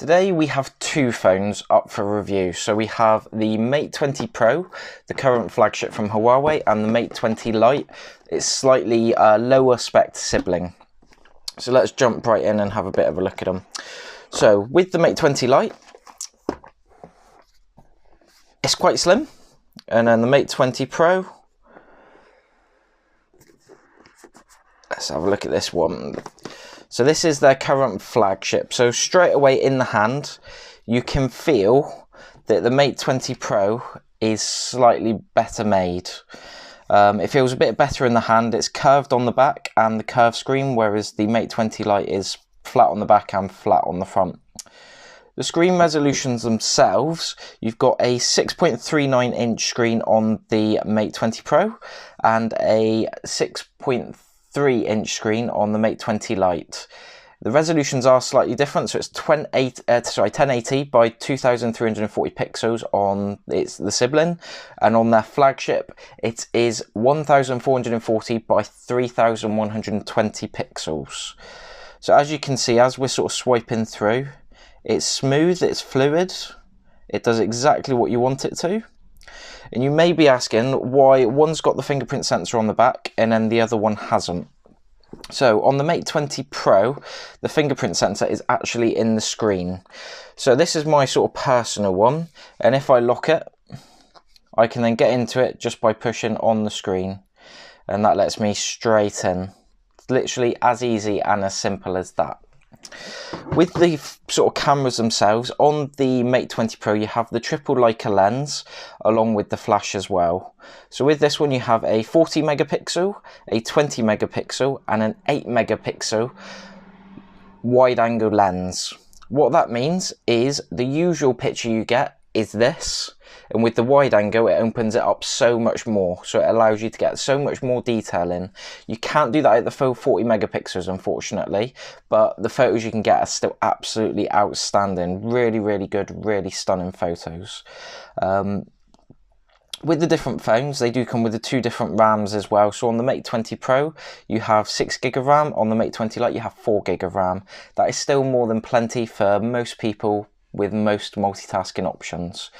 Today we have two phones up for review. So we have the Mate 20 Pro, the current flagship from Huawei, and the Mate 20 Lite, its slightly lower spec sibling. So let's jump right in and have a bit of a look at them. So with the Mate 20 Lite, it's quite slim, and then the Mate 20 Pro, let's have a look at this one. So this is their current flagship. So straight away in the hand, you can feel that the Mate 20 Pro is slightly better made. It feels a bit better in the hand. It's curved on the back and the curved screen, whereas the Mate 20 Lite is flat on the back and flat on the front. The screen resolutions themselves, you've got a 6.39 inch screen on the Mate 20 Pro and a 6.3-inch screen on the Mate 20 Lite. The resolutions are slightly different, so it's 1080 by 2340 pixels on the sibling, and on their flagship it is 1440 by 3120 pixels. So as you can see, as we're sort of swiping through, it's smooth, it's fluid, it does exactly what you want it to. And you may be asking why one's got the fingerprint sensor on the back and then the other one hasn't. So on the Mate 20 Pro, the fingerprint sensor is actually in the screen. So this is my sort of personal one, and if I lock it, I can then get into it just by pushing on the screen, and that lets me straight in. It's literally as easy and as simple as that. With the sort of cameras themselves, on the Mate 20 Pro you have the triple Leica lens along with the flash as well. So with this one you have a 40 megapixel, a 20 megapixel and an 8 megapixel wide angle lens. What that means is the usual picture you get is this, and with the wide angle it opens it up so much more, so it allows you to get so much more detail in. You can't do that at the full 40 megapixels unfortunately, but the photos you can get are still absolutely outstanding. Really good, really stunning photos. With the different phones, they do come with the two different RAMs as well. So on the Mate 20 Pro, you have 6 gig of RAM. On the Mate 20 Lite, you have 4 gig of RAM. That is still more than plenty for most people with most multitasking options.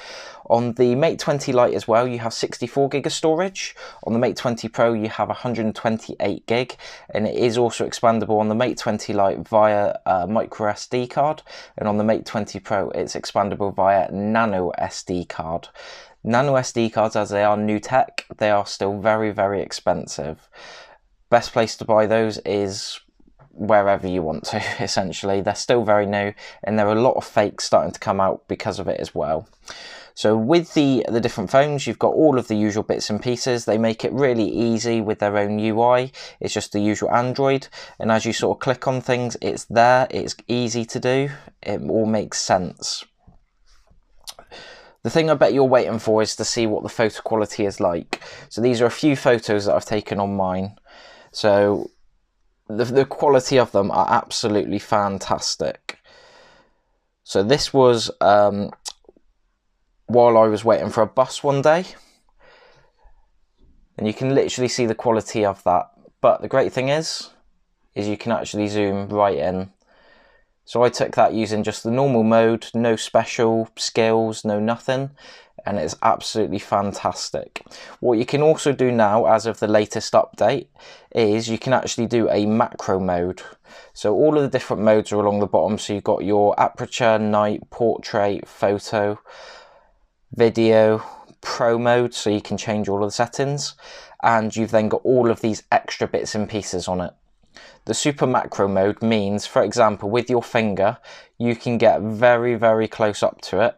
On the Mate 20 Lite as well, you have 64 gig of storage. On the Mate 20 Pro, you have 128 gig, and it is also expandable on the Mate 20 Lite via micro SD card, and on the Mate 20 Pro, it's expandable via nano SD card. Nano SD cards, as they are new tech, they are still very expensive. Best place to buy those is wherever you want to, essentially. They're still very new, and there are a lot of fakes starting to come out because of it as well. So with the different phones, you've got all of the usual bits and pieces. They make it really easy with their own UI. It's just the usual Android, and as you sort of click on things, it's there, it's easy to do, it all makes sense. The thing I bet you're waiting for is to see what the photo quality is like. So these are a few photos that I've taken on mine. So the quality of them are absolutely fantastic. So this was while I was waiting for a bus one day, and you can literally see the quality of that. But the great thing is you can actually zoom right in. So I took that using just the normal mode, no special skills, no nothing, and it's absolutely fantastic. What you can also do now, as of the latest update, is you can actually do a macro mode. So all of the different modes are along the bottom. So you've got your aperture, night, portrait, photo, video, pro mode, so you can change all of the settings, and you've then got all of these extra bits and pieces on it. The super macro mode means, for example, with your finger, you can get very close up to it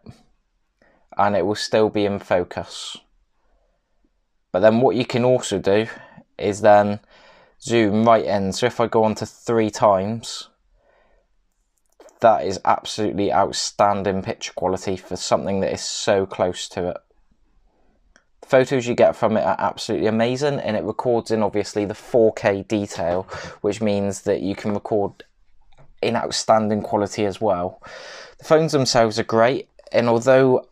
and it will still be in focus. But then what you can also do is then zoom right in. So if I go on to 3 times, that is absolutely outstanding picture quality for something that is so close to it. The photos you get from it are absolutely amazing, and it records in obviously the 4K detail, which means that you can record in outstanding quality as well. The phones themselves are great, and although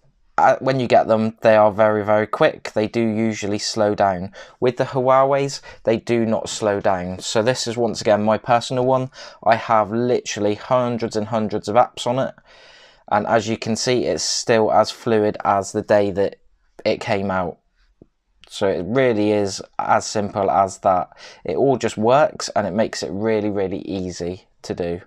when you get them they are very quick, they do usually slow down. With the Huawei's, they do not slow down. So this is once again my personal one. I have literally hundreds and hundreds of apps on it, and as you can see, it's still as fluid as the day that it came out. So it really is as simple as that. It all just works, and it makes it really, really easy to do.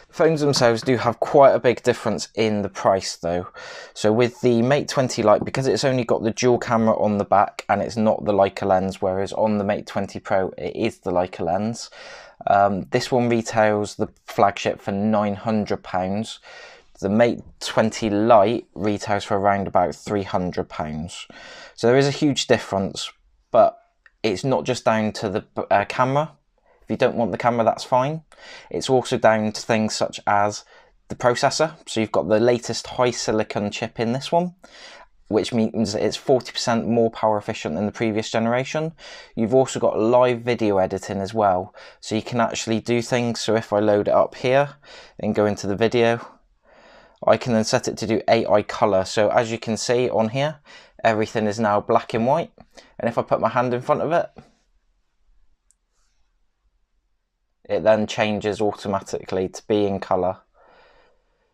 Phones themselves do have quite a big difference in the price though. So with the Mate 20 Lite, because it's only got the dual camera on the back and it's not the Leica lens, whereas on the Mate 20 Pro it is the Leica lens, this one retails, the flagship, for £900. The Mate 20 Lite retails for around about £300. So there is a huge difference, but it's not just down to the camera. If you don't want the camera, that's fine. It's also down to things such as the processor. So you've got the latest high silicon chip in this one, which means that it's 40% more power efficient than the previous generation. You've also got live video editing as well. So you can actually do things. So if I load it up here and go into the video, I can then set it to do AI color. So as you can see on here, everything is now black and white. And if I put my hand in front of it, it then changes automatically to be in colour.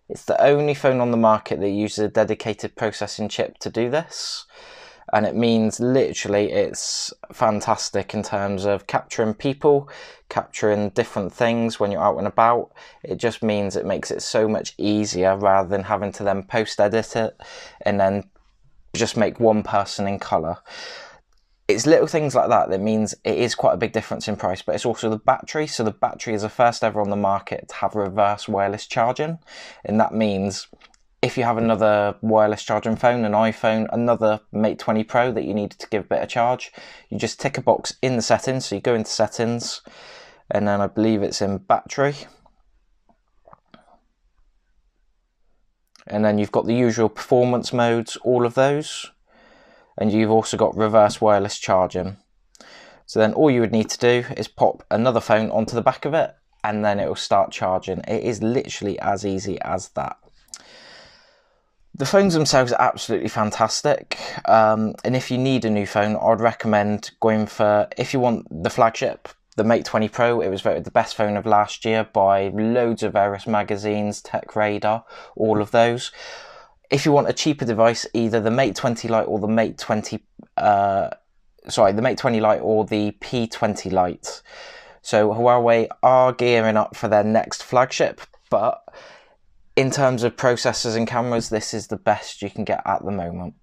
It's the only phone on the market that uses a dedicated processing chip to do this, and it means literally it's fantastic in terms of capturing people, capturing different things when you're out and about. It just means it makes it so much easier rather than having to then post-edit it and then just make one person in colour. It's little things like that that means it is quite a big difference in price, but it's also the battery. So the battery is the first ever on the market to have reverse wireless charging, and that means if you have another wireless charging phone, an iPhone, another Mate 20 Pro that you needed to give a bit of charge, you just tick a box in the settings. So you go into settings, and then I believe it's in battery, and then you've got the usual performance modes, all of those. And you've also got reverse wireless charging. So then all you would need to do is pop another phone onto the back of it, and then it will start charging. It is literally as easy as that. The phones themselves are absolutely fantastic. And if you need a new phone, I'd recommend going for, if you want the flagship, the Mate 20 Pro. It was voted the best phone of last year by loads of various magazines, Tech Radar, all of those. If you want a cheaper device, either the Mate 20 Lite or the Mate 20, the Mate 20 Lite or the P20 Lite. So Huawei are gearing up for their next flagship, but in terms of processors and cameras, this is the best you can get at the moment.